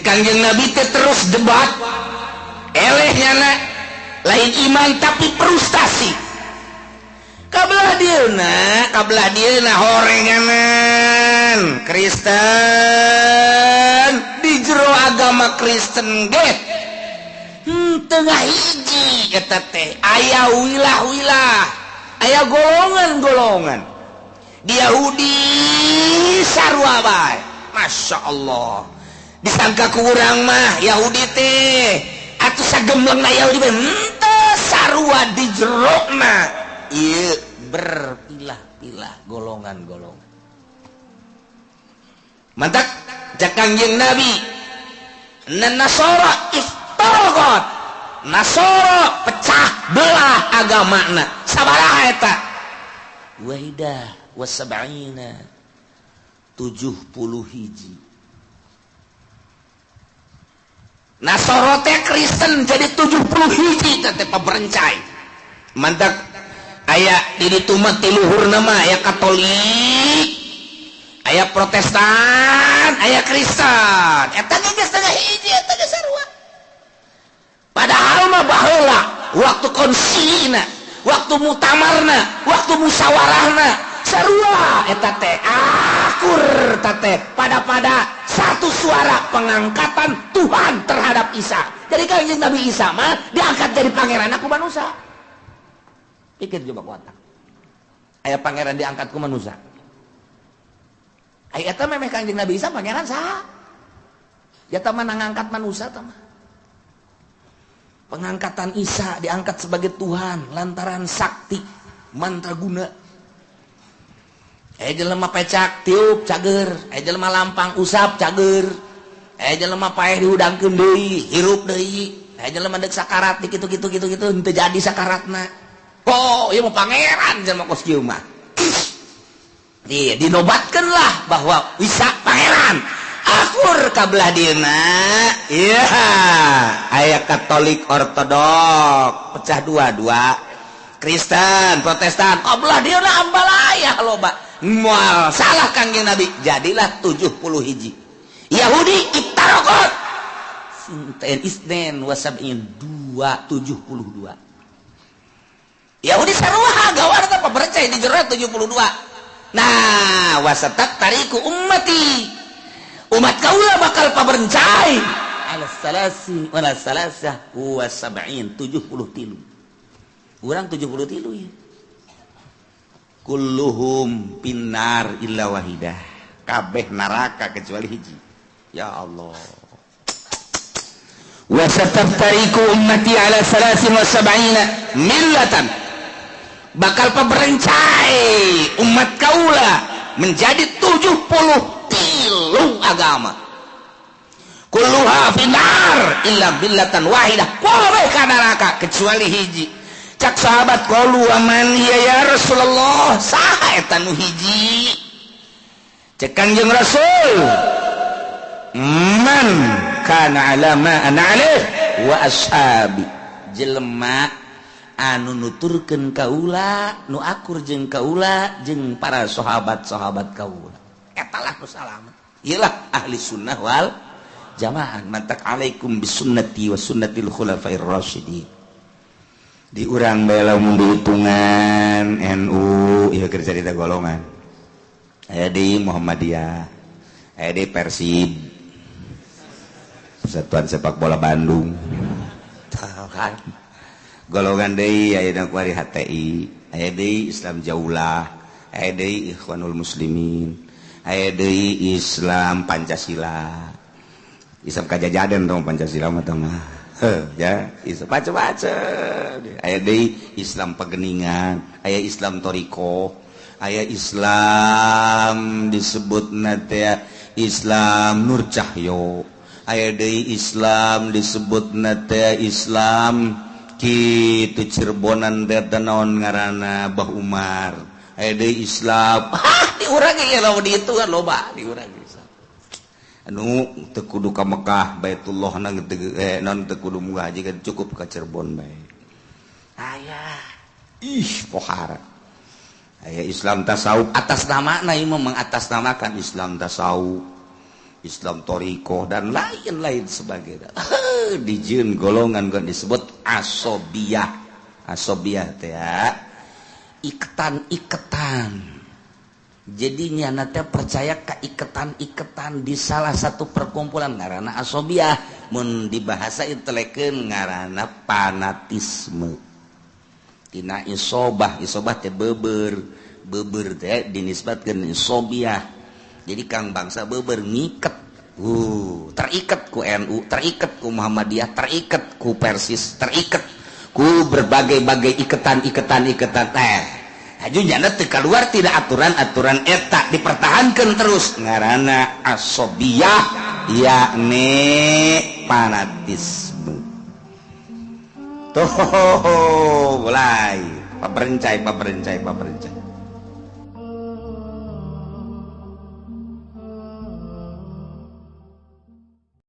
Kangjeng Nabi teh terus debat elehnya lain iman tapi frustasi kabelah dieuna horenganan Kristen di jero agama Kristen ge tengah hiji eta teh aya wilah-wilah aya golongan-golongan di Yahudi sarua bae Masya Allah disangka kurang mah Yahudi teh atuh sagemlengna Yahudi teh henteu sarua di jerona ieu berpilah-pilah golongan-golongan mantap cak Kangjeng Nabi Nasara iftaraqat Nasara pecah belah agamana sabaraha eta wahidah wasab'ina 70 hiji Nasara teh Kristen jadi 70 hiji teh paberencai mantap aya di ditu mah tiluhurna mah aya Katolik aya Protestan aya Kristen eta geus tengah hiji eta geus sarua padahal mah baheula waktu konsilina waktu mutamarna waktu musyawarahna sarua eta teh akur teh pada satu suara pengangkatan Tuhan terhadap Isa. Jadi Kangjeng Nabi Isa mah diangkat jadi pangeran ku manusia. Pikir coba kuatak. Aya pangeran diangkat ku manusia. Aya eta memeh Kangjeng Nabi Isa pangeran saha? Ya tah mah ngangkat manusia tah mah. Pengangkatan Isa diangkat sebagai Tuhan lantaran sakti mantraguna. Jelema pecak tiup cager, jelema lampang usap cager, jelema paeh diudangkeun deui, hirup deui, jelema deuk sakarat kitu henteu jadi sakaratna. Oh, ieu mah pangeran jelema kos kieu mah. Ieu dinobatkeun lah bahwa Isa pangeran. Akur kabelah dieuna. Iya, aya Katolik Ortodok, pecah dua. Kristen, Protestan, kabelah dieuna ambalaya loba. Mual salah Kangjeng Nabi jadilah 70 hiji Yahudi iftaraqat sinten isnen wasab'in 272 Yahudi sarua gawar teh paberecai di jero 72 nah wasatat tariku ummati umat kaula bakal paberencai ala salasi wala salasah wasab'in 73 urang 73 ya kulluhum pinnar illa wahidah kabeh neraka kecuali hiji ya Allah wa sataftariku ummati ala 73 millatan bakal paberencai umat kaula menjadi 73 agama kulluha finnar illa billatan wahidah kabeh ka neraka kecuali hiji cak sahabat qalu aman ya Rasulullah saha eta nu hiji cek Kangjeng Rasul man kana ala ma ana alih wa ashabi jelema anu nuturkeun kaula nu akur jeung kaula jeung para sahabat-sahabat kaula eta lah nu salamet ieu lah ahli sunnah wal jamaah mantak alaikum bisunnati wa sunnatil khulafair rasyidin di urang bae lamun dihitungan NU ieu keur carita golongan aya di Muhammadiyah aya di Persib Persatuan Sepak Bola Bandung kan golongan deui aya na kuari HTI aya deui Islam Jaulah aya deui Ikhwanul Muslimin aya deui Islam Pancasila Islam kajajadan dong Pancasila mah tah mah ya macam-macam aya deui Islam Pegeningan aya Islam Toriko aya Islam disebutna teh Islam Nur Cahyo aya deui Islam disebutna teh Islam kitu Cirebonan teh naon ngaranna Bah Umar aya deui Islam di urang ge lamun ditu kan loba di urang anu teu kudu ka Mekah Baitullah non teu kudu munggah haji kan cukup ka Cirebon bae aya pohara aya Islam tasawuf atas nama ieu mah mengatasnamakan Islam tasawuf Islam Toriko dan lain-lain sebagainya. Dijieun golongan kan disebut asobiyah. Asobiyah teh ya. Iketan-iketan. Jadinya nanti percaya keiketan-iketan di salah satu perkumpulan ngaranna asobiyah. Mun di bahasa intelekeun ngaranna fanatisme. Tina isobah teh beber teh dinisbatkeun isobiyah. Jadi kang bangsa beber ngiket. Terikat ku NU, terikat ku Muhammadiyah, terikat ku Persis, terikat ku berbagai-bagai iketan. Hajunya teu keluar tidak aturan-aturan eta dipertahankan terus ngaranna asobiyah yakni fanatisme. Tuh mulai paberencai